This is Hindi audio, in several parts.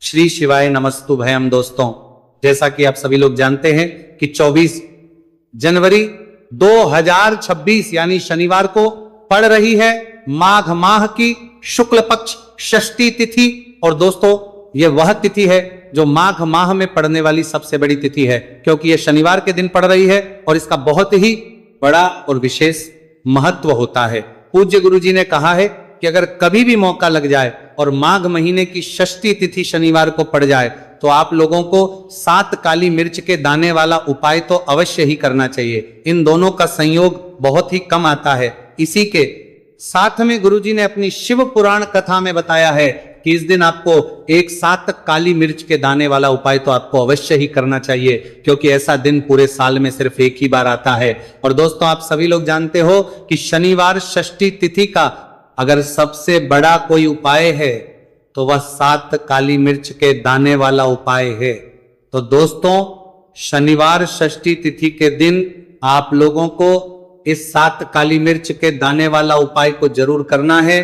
श्री शिवाय नमस्तुभयम। दोस्तों, जैसा कि आप सभी लोग जानते हैं कि 24 जनवरी 2026 यानी शनिवार को पड़ रही है माघ माह की शुक्ल पक्ष षष्ठी तिथि। और दोस्तों, यह वह तिथि है जो माघ माह में पड़ने वाली सबसे बड़ी तिथि है, क्योंकि यह शनिवार के दिन पड़ रही है और इसका बहुत ही बड़ा और विशेष महत्व होता है। पूज्य गुरु जी ने कहा है कि अगर कभी भी मौका लग जाए और माघ महीने की षष्ठी तिथि शनिवार को पड़ जाए तो आप लोगों को 7 काली मिर्च के दाने वाला उपाय तो अवश्य ही करना चाहिए। इन दोनों का संयोग बहुत ही कम आता है। इसी के साथ में गुरुजी ने अपनी शिव पुराण कथा में बताया है कि इस दिन आपको 7 काली मिर्च के दाने वाला उपाय तो आपको अवश्य ही करना चाहिए, क्योंकि ऐसा दिन पूरे साल में सिर्फ एक ही बार आता है। और दोस्तों, आप सभी लोग जानते हो कि शनिवार षष्ठी तिथि का अगर सबसे बड़ा कोई उपाय है तो वह 7 काली मिर्च के दाने वाला उपाय है। तो दोस्तों, शनिवार षष्ठी तिथि के दिन आप लोगों को इस 7 काली मिर्च के दाने वाला उपाय को जरूर करना है।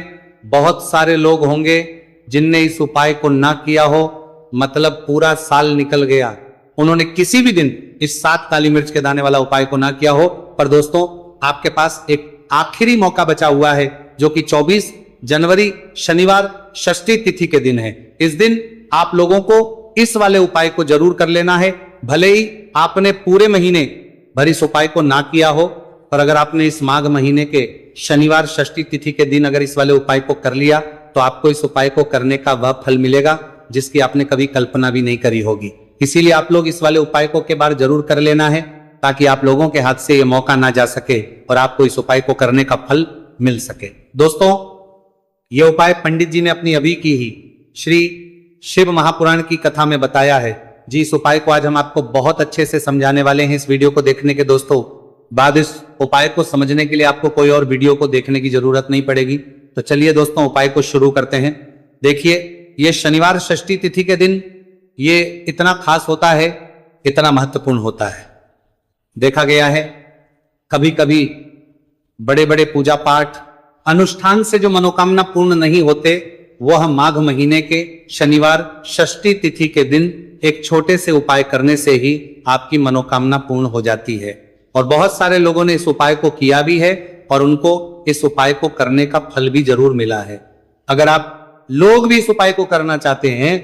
बहुत सारे लोग होंगे जिनने इस उपाय को ना किया हो, मतलब पूरा साल निकल गया, उन्होंने किसी भी दिन इस 7 काली मिर्च के दाने वाला उपाय को ना किया हो। पर दोस्तों, आपके पास एक आखिरी मौका बचा हुआ है, जो कि 24 जनवरी शनिवार षष्ठी तिथि के दिन है। इस दिन आप लोगों को इस वाले उपाय को जरूर कर लेना है। भले ही आपने पूरे महीने भर इस उपाय को ना किया हो, पर अगर आपने इस माघ महीने के शनिवार षष्ठी तिथि के दिन अगर इस वाले उपाय को कर लिया तो आपको इस उपाय को करने का वह फल मिलेगा जिसकी आपने कभी कल्पना भी नहीं करी होगी। इसीलिए आप लोग इस वाले उपाय को के बार जरूर कर लेना है, ताकि आप लोगों के हाथ से यह मौका ना जा सके और आपको इस उपाय को करने का फल मिल सके। दोस्तों, यह उपाय पंडित जी ने अपनी अभी की ही श्री शिव महापुराण की कथा में बताया है। जी, इस उपाय को आज हम आपको बहुत अच्छे से समझाने वाले हैं। इस वीडियो को देखने के दोस्तों बाद इस उपाय को समझने के लिए आपको कोई और वीडियो को देखने की जरूरत नहीं पड़ेगी। तो चलिए दोस्तों, उपाय को शुरू करते हैं। देखिए, यह शनिवार षष्ठी तिथि के दिन ये इतना खास होता है, इतना महत्वपूर्ण होता है। देखा गया है कभी कभी बड़े बड़े पूजा पाठ अनुष्ठान से जो मनोकामना पूर्ण नहीं होते, वह माघ महीने के शनिवार षष्ठी तिथि के दिन एक छोटे से उपाय करने से ही आपकी मनोकामना पूर्ण हो जाती है। और बहुत सारे लोगों ने इस उपाय को किया भी है और उनको इस उपाय को करने का फल भी जरूर मिला है। अगर आप लोग भी इस उपाय को करना चाहते हैं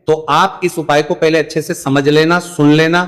तो आप इस उपाय को पहले अच्छे से समझ लेना, सुन लेना,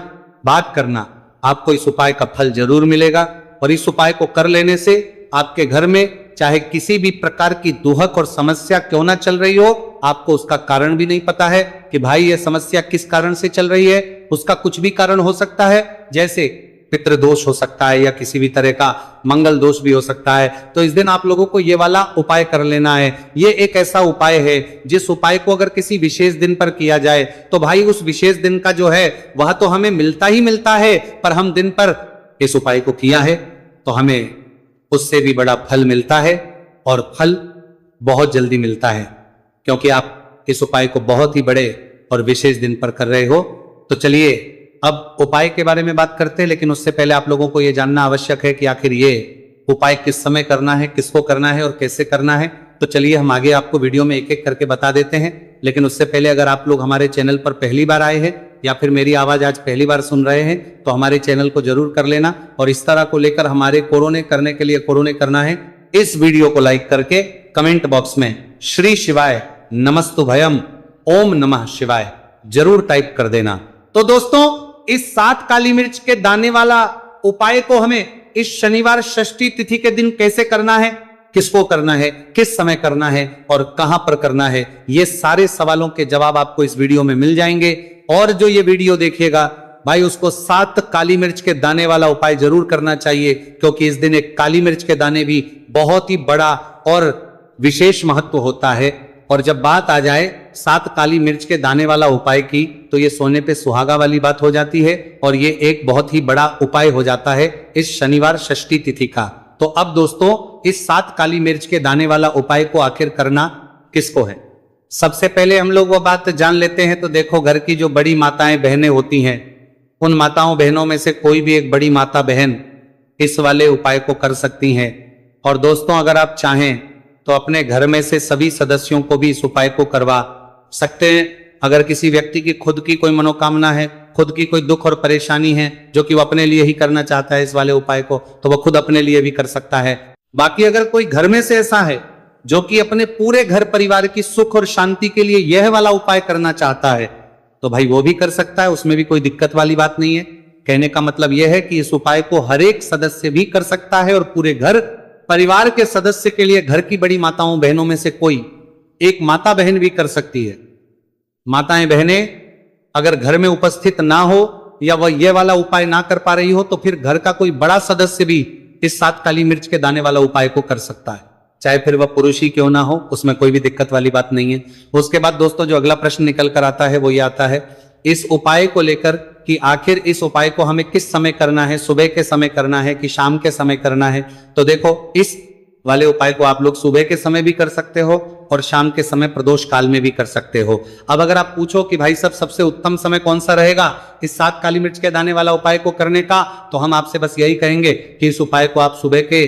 बात करना, आपको इस उपाय का फल जरूर मिलेगा। और इस उपाय को कर लेने से आपके घर में चाहे किसी भी प्रकार की दुहक और समस्या क्यों ना चल रही हो, आपको उसका कारण भी नहीं पता है कि भाई यह समस्या किस कारण से चल रही है। उसका कुछ भी कारण हो सकता है, जैसे पितृदोष हो सकता है या किसी भी तरह का मंगल दोष भी हो सकता है। तो इस दिन आप लोगों को ये वाला उपाय कर लेना है। ये एक ऐसा उपाय है जिस उपाय को अगर किसी विशेष दिन पर किया जाए तो भाई उस विशेष दिन का जो है वह तो हमें मिलता ही मिलता है, पर हम दिन पर इस उपाय को किया है तो हमें उससे भी बड़ा फल मिलता है, और फल बहुत जल्दी मिलता है, क्योंकि आप इस उपाय को बहुत ही बड़े और विशेष दिन पर कर रहे हो। तो चलिए अब उपाय के बारे में बात करते हैं, लेकिन उससे पहले आप लोगों को यह जानना आवश्यक है कि आखिर ये उपाय किस समय करना है, किसको करना है और कैसे करना है। तो चलिए हम आगे आपको वीडियो में एक एक करके बता देते हैं। लेकिन उससे पहले अगर आप लोग हमारे चैनल पर पहली बार आए हैं या फिर मेरी आवाज आज पहली बार सुन रहे हैं तो हमारे चैनल को जरूर कर लेना, और इस तरह को लेकर हमारे कोरोने करने के लिए कोरोने करना है। इस वीडियो को लाइक करके कमेंट बॉक्स में श्री शिवाय नमस्तुभयम ओम नमः शिवाय जरूर टाइप कर देना। तो दोस्तों, इस 7 काली मिर्च के दाने वाला उपाय को हमें इस शनिवार षष्ठी तिथि के दिन कैसे करना है, किसको करना है, किस समय करना है और कहां पर करना है, ये सारे सवालों के जवाब आपको इस वीडियो में मिल जाएंगे। और जो ये वीडियो देखेगा भाई, उसको 7 काली मिर्च के दाने वाला उपाय जरूर करना चाहिए, क्योंकि इस दिन एक काली मिर्च के दाने भी बहुत ही बड़ा और विशेष महत्व होता है। और जब बात आ जाए 7 काली मिर्च के दाने वाला उपाय की, तो ये सोने पे सुहागा वाली बात हो जाती है, और ये एक बहुत ही बड़ा उपाय हो जाता है इस शनिवार षष्ठी तिथि का। तो अब दोस्तों, इस 7 काली मिर्च के दाने वाला उपाय को आखिर करना किसको है, सबसे पहले हम लोग वो बात जान लेते हैं। तो देखो, घर की जो बड़ी माताएं बहनें होती हैं, उन माताओं बहनों में से कोई भी एक बड़ी माता बहन इस वाले उपाय को कर सकती हैं। और दोस्तों, अगर आप चाहें तो अपने घर में से सभी सदस्यों को भी इस उपाय को करवा सकते हैं। अगर किसी व्यक्ति की खुद की कोई मनोकामना है, खुद की कोई दुख और परेशानी है जो कि वो अपने लिए ही करना चाहता है इस वाले उपाय को, तो वो खुद अपने लिए भी कर सकता है। बाकी अगर कोई घर में से ऐसा है जो कि अपने पूरे घर परिवार की सुख और शांति के लिए यह वाला उपाय करना चाहता है, तो भाई वो भी कर सकता है, उसमें भी कोई दिक्कत वाली बात नहीं है। कहने का मतलब यह है कि इस उपाय को हर एक सदस्य भी कर सकता है और पूरे घर परिवार के सदस्य के लिए घर की बड़ी माताओं बहनों में से कोई एक माता बहन भी कर सकती है। माताएं बहनें अगर घर में उपस्थित ना हो या वह यह वाला उपाय ना कर पा रही हो, तो फिर घर का कोई बड़ा सदस्य भी इस 7 काली मिर्च के दाने वाला उपाय को कर सकता है, चाहे फिर वह पुरुष ही क्यों ना हो, उसमें कोई भी दिक्कत वाली बात नहीं है। उसके बाद दोस्तों जो अगला प्रश्न निकल कर आता है वो ये आता है इस उपाय को लेकर कि आखिर इस उपाय को हमें किस समय करना है, सुबह के समय करना है कि शाम के समय करना है। तो देखो, इस वाले उपाय को आप लोग सुबह के समय भी कर सकते हो और शाम के समय प्रदोष काल में भी कर सकते हो। अब अगर आप पूछो कि भाई सब सबसे उत्तम समय कौन सा रहेगा इस 7 काली मिर्च के दाने वाला उपाय को करने का, तो हम आपसे बस यही कहेंगे कि इस उपाय को आप सुबह के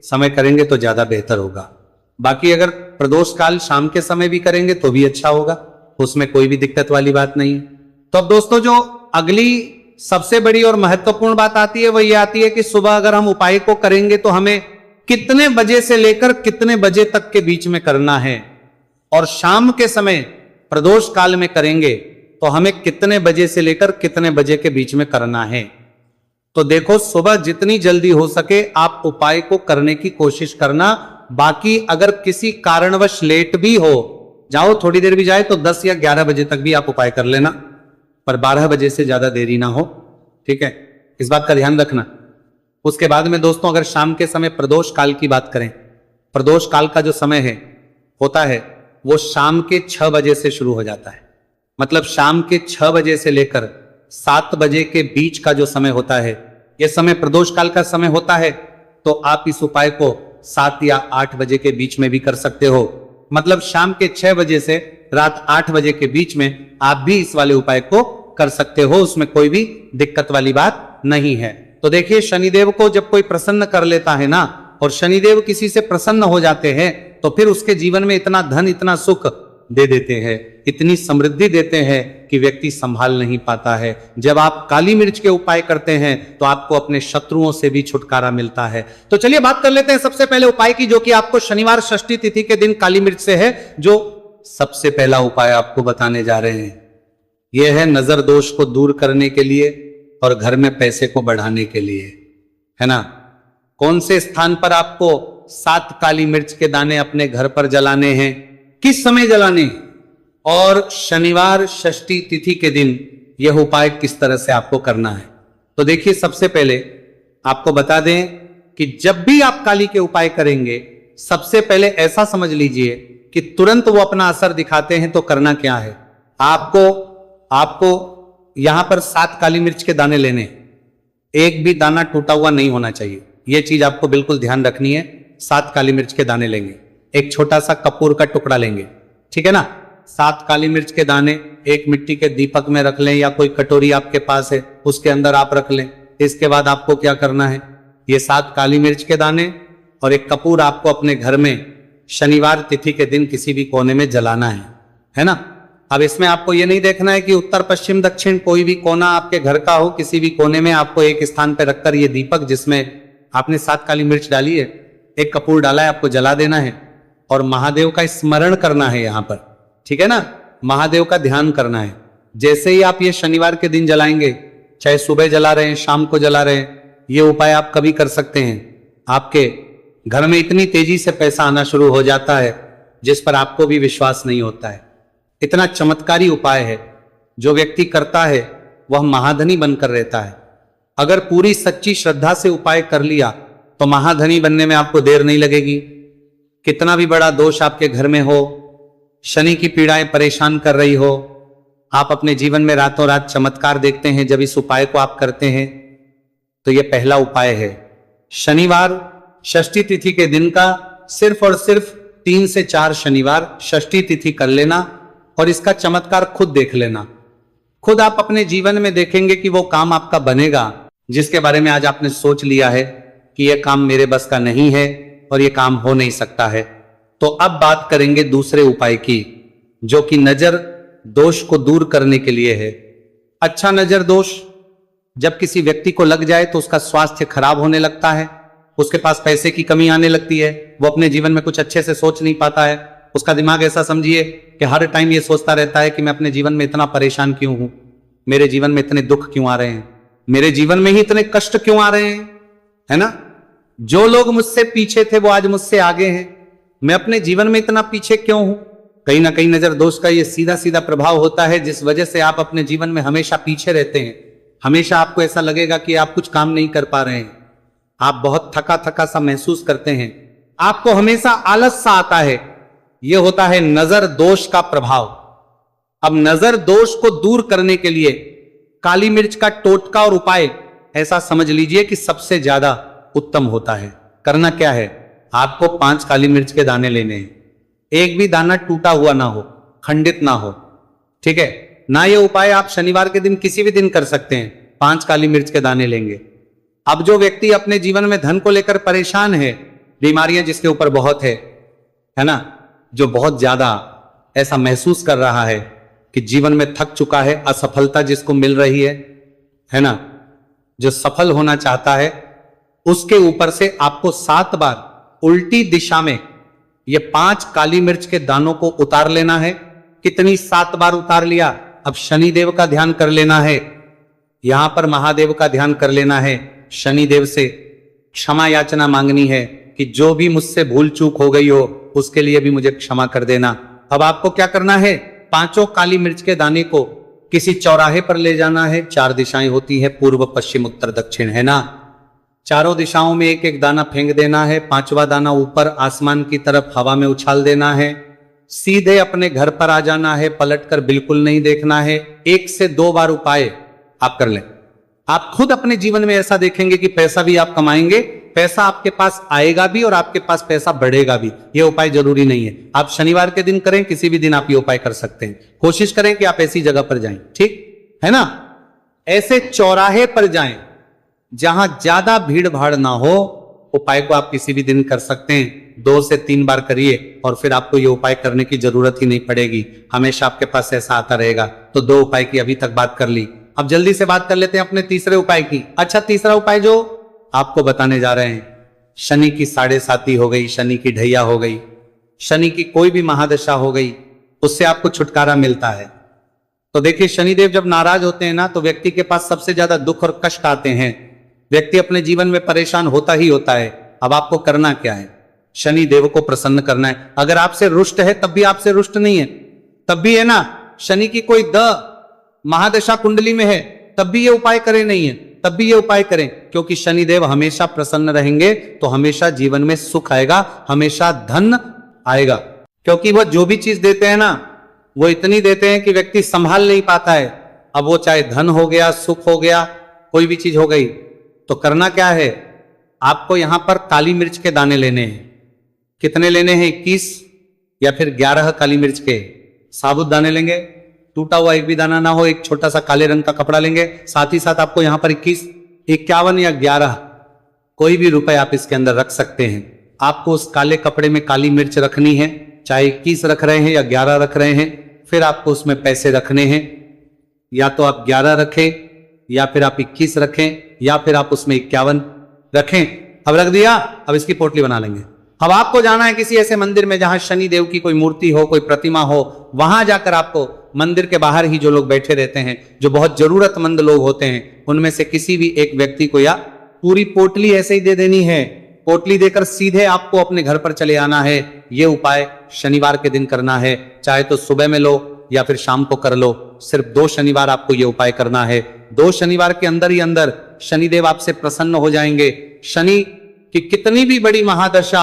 समय करेंगे तो ज्यादा बेहतर होगा। बाकी अगर प्रदोष काल शाम के समय भी करेंगे तो भी अच्छा होगा, उसमें कोई भी दिक्कत वाली बात नहीं है। तो अब दोस्तों जो अगली सबसे बड़ी और महत्वपूर्ण बात आती है वो ये आती है कि सुबह अगर हम उपाय को करेंगे तो हमें कितने बजे से लेकर कितने बजे तक के बीच में करना है, और शाम के समय प्रदोष काल में करेंगे तो हमें कितने बजे से लेकर कितने बजे के बीच में करना है। तो देखो, सुबह जितनी जल्दी हो सके आप उपाय को करने की कोशिश करना। बाकी अगर किसी कारणवश लेट भी हो जाओ, थोड़ी देर भी जाए, तो 10 या 11 बजे तक भी आप उपाय कर लेना, पर 12 बजे से ज्यादा देरी ना हो, ठीक है, इस बात का ध्यान रखना। उसके बाद में दोस्तों अगर शाम के समय प्रदोष काल की बात करें, प्रदोष काल का जो समय है होता है वो शाम के 6 बजे से शुरू हो जाता है। मतलब शाम के 6 बजे से लेकर 7 बजे के बीच का जो समय होता है, यह समय प्रदोष काल का समय होता है। तो आप इस उपाय को 7 या 8 बजे के बीच में भी कर सकते हो। मतलब शाम के 6 बजे से रात 8 बजे के बीच में आप भी इस वाले उपाय को कर सकते हो, उसमें कोई भी दिक्कत वाली बात नहीं है। तो देखिए, शनिदेव को जब कोई प्रसन्न कर लेता है ना, और शनिदेव किसी से प्रसन्न हो जाते हैं, तो फिर उसके जीवन में इतना धन, इतना सुख दे देते हैं, इतनी समृद्धि देते हैं कि व्यक्ति संभाल नहीं पाता है। जब आप काली मिर्च के उपाय करते हैं तो आपको अपने शत्रुओं से भी छुटकारा मिलता है। तो चलिए बात कर लेते हैं सबसे पहले उपाय की, जो कि आपको शनिवार षष्ठी तिथि के दिन काली मिर्च से है। जो सबसे पहला उपाय आपको बताने जा रहे हैं यह है नजर दोष को दूर करने के लिए और घर में पैसे को बढ़ाने के लिए, है ना। कौन से स्थान पर आपको 7 काली मिर्च के दाने अपने घर पर जलाने हैं, किस समय जलाने, और शनिवार षष्ठी तिथि के दिन यह उपाय किस तरह से आपको करना है। तो देखिए, सबसे पहले आपको बता दें कि जब भी आप काली के उपाय करेंगे, सबसे पहले ऐसा समझ लीजिए कि तुरंत वो अपना असर दिखाते हैं। तो करना क्या है, आपको यहां पर 7 काली मिर्च के दाने लेने, एक भी दाना टूटा हुआ नहीं होना चाहिए, यह चीज आपको बिल्कुल ध्यान रखनी है। 7 काली मिर्च के दाने लेंगे, एक छोटा सा कपूर का टुकड़ा लेंगे, ठीक है ना। 7 काली मिर्च के दाने एक मिट्टी के दीपक में रख लें, या कोई कटोरी आपके पास है उसके अंदर आप रख लें। इसके बाद आपको क्या करना है, ये 7 काली मिर्च के दाने और एक कपूर आपको अपने घर में शनिवार तिथि के दिन किसी भी कोने में जलाना है ना। अब इसमें आपको ये नहीं देखना है कि उत्तर पश्चिम दक्षिण कोई भी कोना आपके घर का हो, किसी भी कोने में आपको एक स्थान पर रखकर ये दीपक जिसमें आपने 7 काली मिर्च डाली है, एक कपूर डाला है, आपको जला देना है और महादेव का स्मरण करना है यहां पर, ठीक है ना। महादेव का ध्यान करना है। जैसे ही आप ये शनिवार के दिन जलाएंगे, चाहे सुबह जला रहे हैं, शाम को जला रहे हैं, ये उपाय आप कभी कर सकते हैं। आपके घर में इतनी तेजी से पैसा आना शुरू हो जाता है जिस पर आपको भी विश्वास नहीं होता है। इतना चमत्कारी उपाय है, जो व्यक्ति करता है वह महाधनी बनकर रहता है। अगर पूरी सच्ची श्रद्धा से उपाय कर लिया तो महाधनी बनने में आपको देर नहीं लगेगी। कितना भी बड़ा दोष आपके घर में हो, शनि की पीड़ाएं परेशान कर रही हो, आप अपने जीवन में रातों रात चमत्कार देखते हैं जब इस उपाय को आप करते हैं। तो यह पहला उपाय है। शनिवार षष्ठी तिथि के दिन का सिर्फ और सिर्फ 3 से 4 शनिवार षष्ठी तिथि कर लेना और इसका चमत्कार खुद देख लेना। खुद आप अपने जीवन में देखेंगे कि वो काम आपका बनेगा जिसके बारे में आज आपने सोच लिया है कि यह काम मेरे बस का नहीं है और यह काम हो नहीं सकता है। तो अब बात करेंगे दूसरे उपाय की, जो कि नजर दोष को दूर करने के लिए है। अच्छा नजर दोष जब किसी व्यक्ति को लग जाए तो उसका स्वास्थ्य खराब होने लगता है, उसके पास पैसे की कमी आने लगती है, वो अपने जीवन में कुछ अच्छे से सोच नहीं पाता है। उसका दिमाग ऐसा समझिए कि हर टाइम ये सोचता रहता है कि मैं अपने जीवन में इतना परेशान क्यों हूं, मेरे जीवन में इतने दुख क्यों आ रहे हैं, मेरे जीवन में ही इतने कष्ट क्यों आ रहे हैं, है ना। जो लोग मुझसे पीछे थे वो आज मुझसे आगे हैं, मैं अपने जीवन में इतना पीछे क्यों हूं। कहीं ना कहीं नजर दोष का ये सीधा सीधा प्रभाव होता है, जिस वजह से आप अपने जीवन में हमेशा पीछे रहते हैं। हमेशा आपको ऐसा लगेगा कि आप कुछ काम नहीं कर पा रहे हैं, आप बहुत थका थका सा महसूस करते हैं, आपको हमेशा आलस सा आता है। यह होता है नजर दोष का प्रभाव। अब नजर दोष को दूर करने के लिए काली मिर्च का टोटका और उपाय ऐसा समझ लीजिए कि सबसे ज्यादा उत्तम होता है। करना क्या है, आपको 5 काली मिर्च के दाने लेने हैं, एक भी दाना टूटा हुआ ना हो, खंडित ना हो, ठीक है ना। ये उपाय आप शनिवार के दिन किसी भी दिन कर सकते हैं। 5 काली मिर्च के दाने लेंगे। अब जो व्यक्ति अपने जीवन में धन को लेकर परेशान है, बीमारियां जिसके ऊपर बहुत है ना, जो बहुत ज्यादा ऐसा महसूस कर रहा है कि जीवन में थक चुका है, असफलता जिसको मिल रही है ना, जो सफल होना चाहता है, उसके ऊपर से आपको 7 बार उल्टी दिशा में ये 5 काली मिर्च के दानों को उतार लेना है। कितनी 7 बार उतार लिया। अब शनिदेव का ध्यान कर लेना है, यहां पर महादेव का ध्यान कर लेना है, शनिदेव से क्षमा याचना मांगनी है कि जो भी मुझसे भूल चूक हो गई हो उसके लिए भी मुझे क्षमा कर देना। अब आपको क्या करना है, 5 काली मिर्च के दाने को किसी चौराहे पर ले जाना है। 4 दिशाएं होती है, पूर्व पश्चिम उत्तर दक्षिण, है ना। चारों दिशाओं में एक एक दाना फेंक देना है। 5वां दाना ऊपर आसमान की तरफ हवा में उछाल देना है। सीधे अपने घर पर आ जाना है, पलटकर बिल्कुल नहीं देखना है। 1 से 2 बार उपाय आप कर लें। आप खुद अपने जीवन में ऐसा देखेंगे कि पैसा भी आप कमाएंगे, पैसा आपके पास आएगा भी और आपके पास पैसा बढ़ेगा भी। यह उपाय जरूरी नहीं है, आप शनिवार के दिन करें, किसी भी दिन आप ये उपाय कर सकते हैं। कोशिश करें कि आप ऐसी जगह पर जाएं, ठीक है ना। ऐसे चौराहे पर जाएं जहां ज्यादा भीड़ भाड़ ना हो। उपाय को आप किसी भी दिन कर सकते हैं, 2 से 3 बार करिए और फिर आपको ये उपाय करने की जरूरत ही नहीं पड़ेगी, हमेशा आपके पास ऐसा आता रहेगा। तो 2 उपाय की अभी तक बात कर ली। अब जल्दी से बात कर लेते हैं अपने तीसरे उपाय की। अच्छा, तीसरा उपाय जो आपको बताने जा रहे हैं, शनि की 7.5 हो गई, शनि की ढैया हो गई, शनि की कोई भी महादशा हो गई, उससे आपको छुटकारा मिलता है। तो देखिए, शनिदेव जब नाराज होते हैं ना, तो व्यक्ति के पास सबसे ज्यादा दुख और कष्ट आते हैं। व्यक्ति अपने जीवन में परेशान होता ही होता है। अब आपको करना क्या है, शनि देव को प्रसन्न करना है। अगर आपसे रुष्ट है तब भी आपसे रुष्ट नहीं है, तब भी है ना, शनि की कोई महादशा कुंडली में है तब भी ये उपाय करें, नहीं है तब भी ये उपाय करें, क्योंकि शनिदेव हमेशा प्रसन्न रहेंगे तो हमेशा जीवन में सुख आएगा, हमेशा धन आएगा। क्योंकि वो जो भी चीज देते हैं ना, वो इतनी देते हैं कि व्यक्ति संभाल नहीं पाता है। अब वो चाहे धन हो गया, सुख हो गया, कोई भी चीज हो गई। तो करना क्या है, आपको यहां पर काली मिर्च के दाने लेने हैं। कितने लेने हैं, 21 या फिर 11 काली मिर्च के साबुत दाने लेंगे। टूटा हुआ एक भी दाना ना हो, एक छोटा सा काले रंग का कपड़ा लेंगे। साथ ही साथ आपको यहां पर 21, 51 या 11 कोई भी रुपए आप इसके अंदर रख सकते हैं। आपको उस काले कपड़े में काली मिर्च रखनी है, चाहे 21 रख रहे हैं या 11 रख रहे हैं। फिर आपको उसमें पैसे रखने हैं, या तो आप 11 रखें या फिर आप 21 रखें या फिर आप उसमें 51 रखें। अब रख दिया, अब इसकी पोटली बना लेंगे। अब आपको जाना है किसी ऐसे मंदिर में जहां शनि देव की कोई मूर्ति हो, कोई प्रतिमा हो। वहां जाकर आपको मंदिर के बाहर ही जो लोग बैठे रहते हैं, जो बहुत जरूरतमंद लोग होते हैं, उनमें से किसी भी एक व्यक्ति को या पूरी पोटली ऐसे ही दे देनी है। पोटली देकर सीधे आपको अपने घर पर चले आना है। यह उपाय शनिवार के दिन करना है, चाहे तो सुबह में लो या फिर शाम को कर लो। सिर्फ 2 शनिवार आपको यह उपाय करना है। 2 शनिवार के अंदर ही अंदर शनिदेव आपसे प्रसन्न हो जाएंगे। शनि की कितनी भी बड़ी महादशा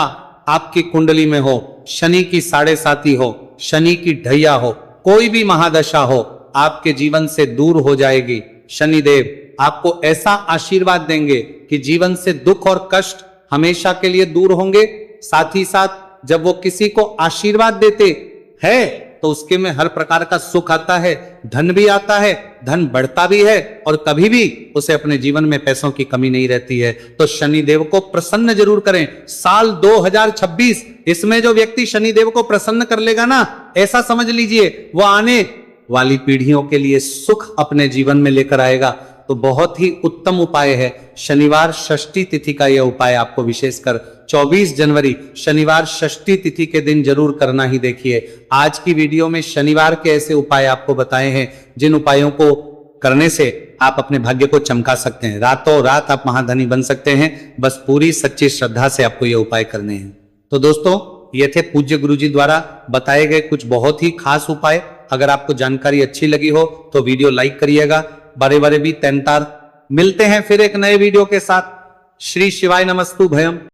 आपकी कुंडली में हो, शनि की 7.5 हो, शनि की ढैया हो, कोई भी महादशा हो, आपके जीवन से दूर हो जाएगी। शनिदेव आपको ऐसा आशीर्वाद देंगे कि जीवन से दुख और कष्ट हमेशा के लिए दूर होंगे। साथ ही साथ जब वो किसी को आशीर्वाद देते हैं तो उसके में हर प्रकार का सुख आता है, धन भी आता है, धन बढ़ता भी है और कभी भी उसे अपने जीवन में पैसों की कमी नहीं रहती है। तो शनिदेव को प्रसन्न जरूर करें। साल 2026, इसमें जो व्यक्ति शनिदेव को प्रसन्न कर लेगा ना, ऐसा समझ लीजिए वो आने वाली पीढ़ियों के लिए सुख अपने जीवन में लेकर आएगा। तो बहुत ही उत्तम उपाय है, शनिवार षष्ठी तिथि का यह उपाय आपको विशेषकर 24 जनवरी शनिवार षष्ठी तिथि के दिन जरूर करना ही। देखिए, आज की वीडियो में शनिवार के ऐसे उपाय आपको बताए हैं जिन उपायों को करने से आप अपने भाग्य को चमका सकते हैं, रातों रात आप महाधनी बन सकते हैं। बस पूरी सच्ची श्रद्धा से आपको ये उपाय करने हैं। तो दोस्तों, ये थे पूज्य गुरुजी द्वारा बताए गए कुछ बहुत ही खास उपाय। अगर आपको जानकारी अच्छी लगी हो तो वीडियो लाइक करिएगा। बड़े बड़े भी तैनतार। मिलते हैं फिर एक नए वीडियो के साथ। श्री शिवाय नमस्तु भयम।